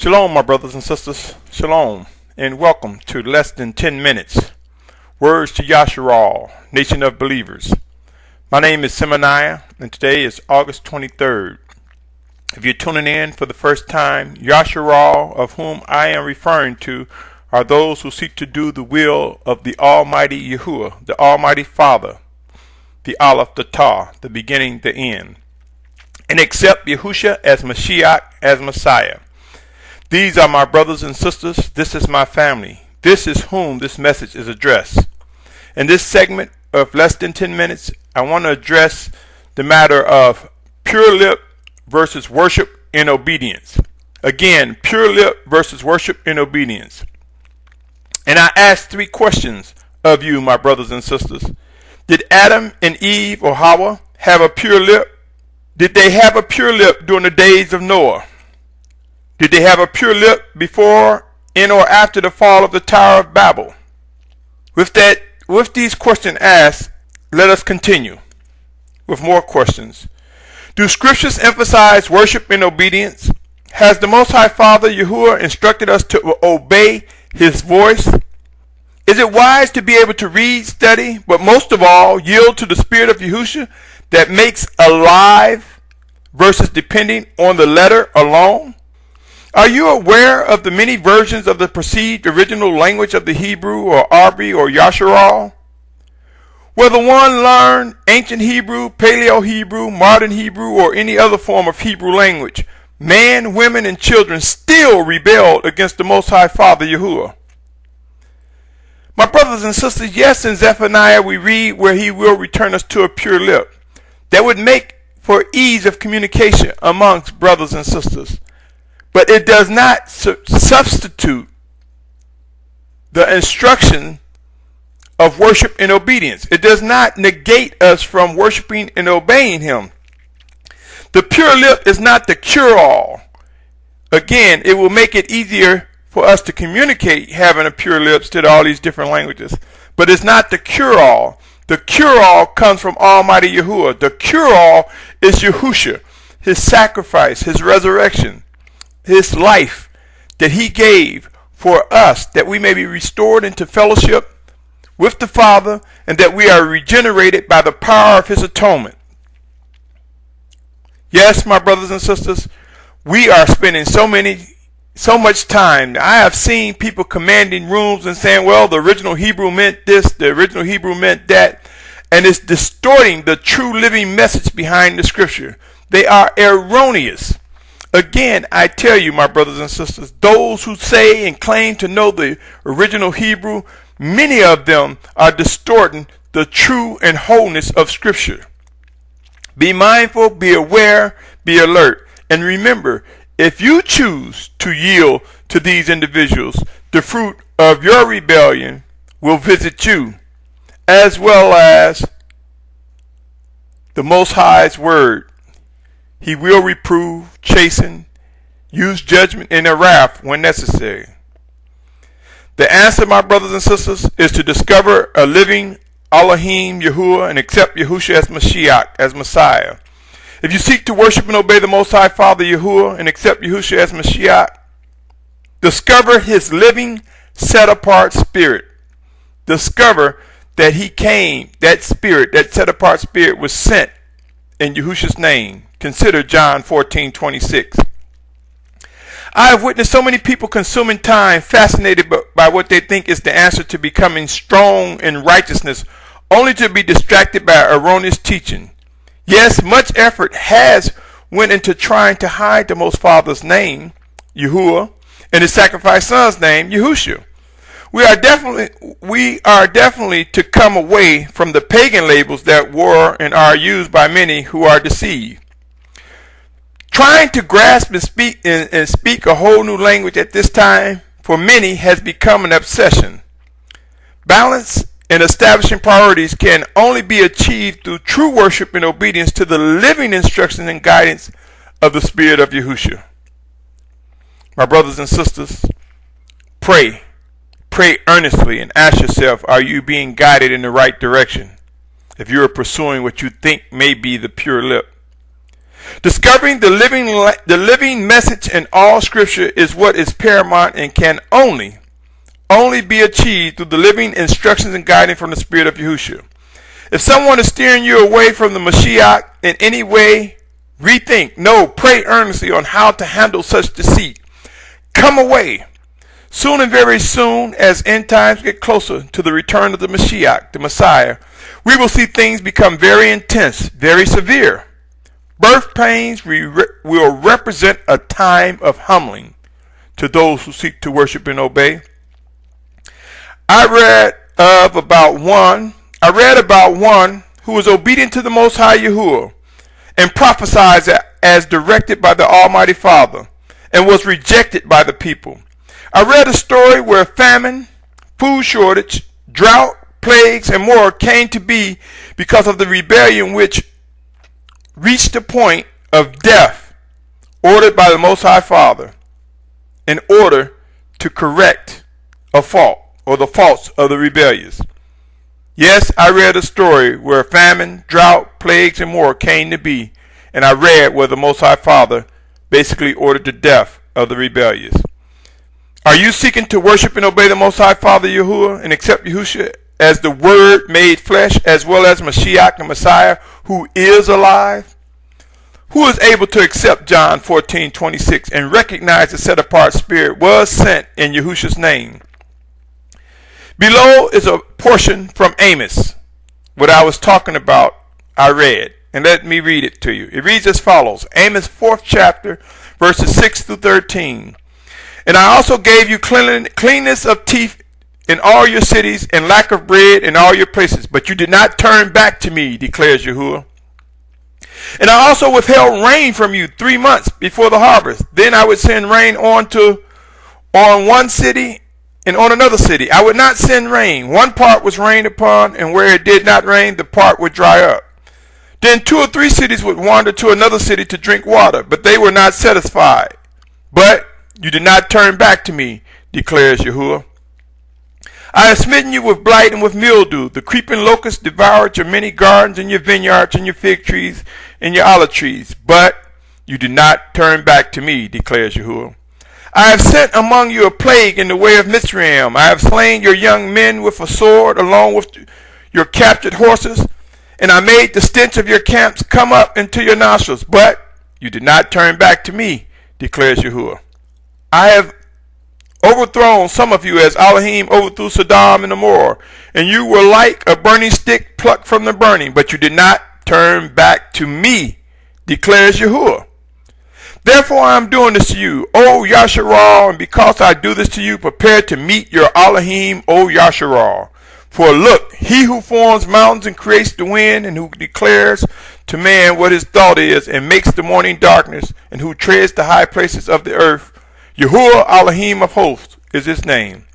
Shalom, my brothers and sisters. Shalom, and welcome to Less Than 10 Minutes. Words to Yashar'al, Nation of Believers. My name is Symmanayah, and today is August 23rd. If you're tuning in for the first time, Yashar'al, of whom I am referring to, are those who seek to do the will of the Almighty Yahuah, the Almighty Father, the Aleph, the Tah, the beginning, the end, and accept Yahusha as Mashyach, as Messiah. These are my brothers and sisters. This is my family. This is whom this message is addressed. In this segment of less than 10 minutes, I want to address the matter of pure lip versus worship in obedience. Again, pure lip versus worship in obedience. And I ask three questions of you, my brothers and sisters. Did Adam and Eve or Hawwah have a pure lip? Did they have a pure lip during the days of Noah? Did they have a pure lip before, in, or after the fall of the Tower of Babel? With these questions asked, let us continue with more questions. Do scriptures emphasize worship and obedience? Has the Most High Father Yahuah instructed us to obey His voice? Is it wise to be able to read, study, but most of all, yield to the Spirit of Yahusha that makes alive versus depending on the letter alone? Are you aware of the many versions of the perceived original language of the Hebrew or Abry or Yashar'al? Whether one learned ancient Hebrew, Paleo Hebrew, modern Hebrew, or any other form of Hebrew language, men, women, and children still rebelled against the Most High Father Yahuah. My brothers and sisters, yes, in Zephaniah we read where He will return us to a pure lip. That would make for ease of communication amongst brothers and sisters. But it does not substitute the instruction of worship and obedience. It does not negate us from worshiping and obeying Him. The pure lip is not the cure-all. Again, it will make it easier for us to communicate having a pure lips to all these different languages. But it's not the cure-all. The cure-all comes from Almighty Yahuah. The cure-all is Yahusha, His sacrifice, His resurrection, His life that He gave for us, that we may be restored into fellowship with the Father, and that we are regenerated by the power of His atonement. Yes, my brothers and sisters, we are spending so much time. I have seen people commanding rooms and saying, well, the original Hebrew meant this, the original Hebrew meant that, and it's distorting the true living message behind the scripture. They are erroneous. Again, I tell you, my brothers and sisters, those who say and claim to know the original Hebrew, many of them are distorting the true and wholeness of Scripture. Be mindful, be aware, be alert, and remember, if you choose to yield to these individuals, the fruit of your rebellion will visit you, as well as the Most High's word. He will reprove, chasten, use judgment and a wrath when necessary. The answer, my brothers and sisters, is to discover a living Alahym Yahuah and accept Yahusha as Mashyach, as Messiah. If you seek to worship and obey the Most High Father Yahuah and accept Yahusha as Mashyach, discover His living, set-apart Spirit. Discover that He came, that Spirit, that set-apart Spirit was sent in Yahusha's name. Consider John 14:26. I have witnessed so many people consuming time, fascinated by what they think is the answer to becoming strong in righteousness, only to be distracted by erroneous teaching. Yes, much effort has went into trying to hide the Most Father's name, Yahuah, and His sacrificed Son's name, Yahusha. We are definitely to come away from the pagan labels that were and are used by many who are deceived. Trying to grasp and speak a whole new language at this time for many has become an obsession. Balance and establishing priorities can only be achieved through true worship and obedience to the living instructions and guidance of the Spirit of Yahusha. My brothers and sisters, pray earnestly and ask yourself, are you being guided in the right direction if you are pursuing what you think may be the pure lip? Discovering the living message in all Scripture is what is paramount and can only be achieved through the living instructions and guiding from the Spirit of Yahusha. If someone is steering you away from the Mashyach in any way, rethink, pray earnestly on how to handle such deceit. Come away. Soon and very soon, as end times get closer to the return of the Mashyach, the Messiah, we will see things become very intense, very severe. Birth pains will represent a time of humbling to those who seek to worship and obey. I read about one who was obedient to the Most High Yahuah and prophesied as directed by the Almighty Father and was rejected by the people. I read a story where famine, food shortage, drought, plagues, and more came to be because of the rebellion which reached the point of death ordered by the Most High Father in order to correct a fault or the faults of the rebellious. Yes, I read a story where famine, drought, plagues, and more came to be, and I read where the Most High Father basically ordered the death of the rebellious. Are you seeking to worship and obey the Most High Father Yahuah and accept Yahusha as the Word made flesh, as well as Mashyach and Messiah, who is alive? Who is able to accept John 14:26 and recognize the set-apart Spirit was sent in Yahusha's name? Below is a portion from Amos. What I was talking about, I read. And let me read it to you. It reads as follows. Amos 4th chapter, verses 6 through 13. And I also gave you cleanness of teeth in all your cities and lack of bread in all your places. But you did not turn back to me, declares Yahuah. And I also withheld rain from you 3 months before the harvest. Then I would send rain on one city and on another city. I would not send rain. One part was rained upon, and where it did not rain, the part would dry up. Then 2 or 3 cities would wander to another city to drink water, but they were not satisfied. But you did not turn back to me, declares Yahuah. I have smitten you with blight and with mildew. The creeping locust devoured your many gardens and your vineyards and your fig trees and your olive trees. But you did not turn back to me, declares Yahuah. I have sent among you a plague in the way of Mitzrayim. I have slain your young men with a sword along with your captured horses. And I made the stench of your camps come up into your nostrils. But you did not turn back to me, declares Yahuah. I have overthrown some of you as Alahym overthrew Sodom and Gomorrah, and you were like a burning stick plucked from the burning, but you did not turn back to me, declares Yahuah. Therefore I am doing this to you, O Yashar'al, and because I do this to you, prepare to meet your Alahym, O Yashar'al. For look, he who forms mountains and creates the wind, and who declares to man what his thought is, and makes the morning darkness, and who treads the high places of the earth, Yahuah Alahym of hosts is his name.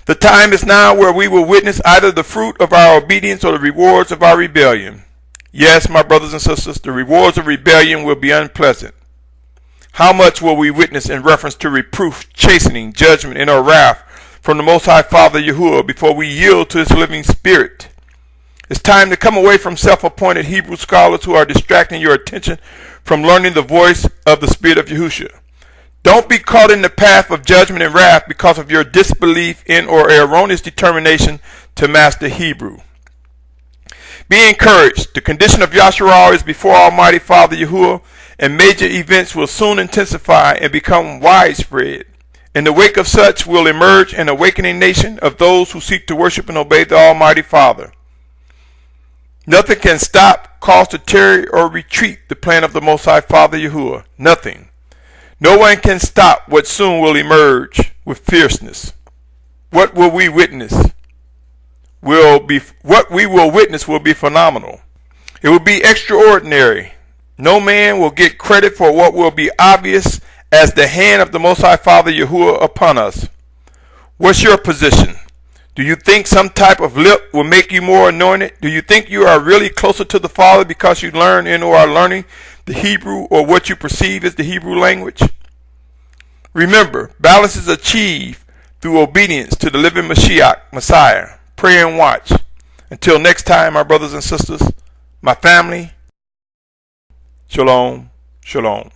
The time is now where we will witness either the fruit of our obedience or the rewards of our rebellion. Yes, my brothers and sisters, the rewards of rebellion will be unpleasant. How much will we witness in reference to reproof, chastening, judgment, and or wrath from the Most High Father Yahuah before we yield to his living Spirit? It's time to come away from self-appointed Hebrew scholars who are distracting your attention from learning the voice of the Spirit of Yahusha. Don't be caught in the path of judgment and wrath because of your disbelief in or erroneous determination to master Hebrew. Be encouraged. The condition of Yashar'al is before Almighty Father Yahuah, and major events will soon intensify and become widespread. In the wake of such will emerge an awakening nation of those who seek to worship and obey the Almighty Father. Nothing can stop, cause to tarry, or retreat the plan of the Most High Father Yahuah. Nothing. No one can stop what soon will emerge with fierceness. What will we witness? What we will witness will be phenomenal. It will be extraordinary. No man will get credit for what will be obvious as the hand of the Most High Father Yahuah upon us. What's your position? Do you think some type of lip will make you more anointed? Do you think you are really closer to the Father because you learn and or are learning the Hebrew or what you perceive as the Hebrew language? Remember, balance is achieved through obedience to the living Mashyach, Messiah. Pray and watch. Until next time, my brothers and sisters, my family, Shalom, shalom.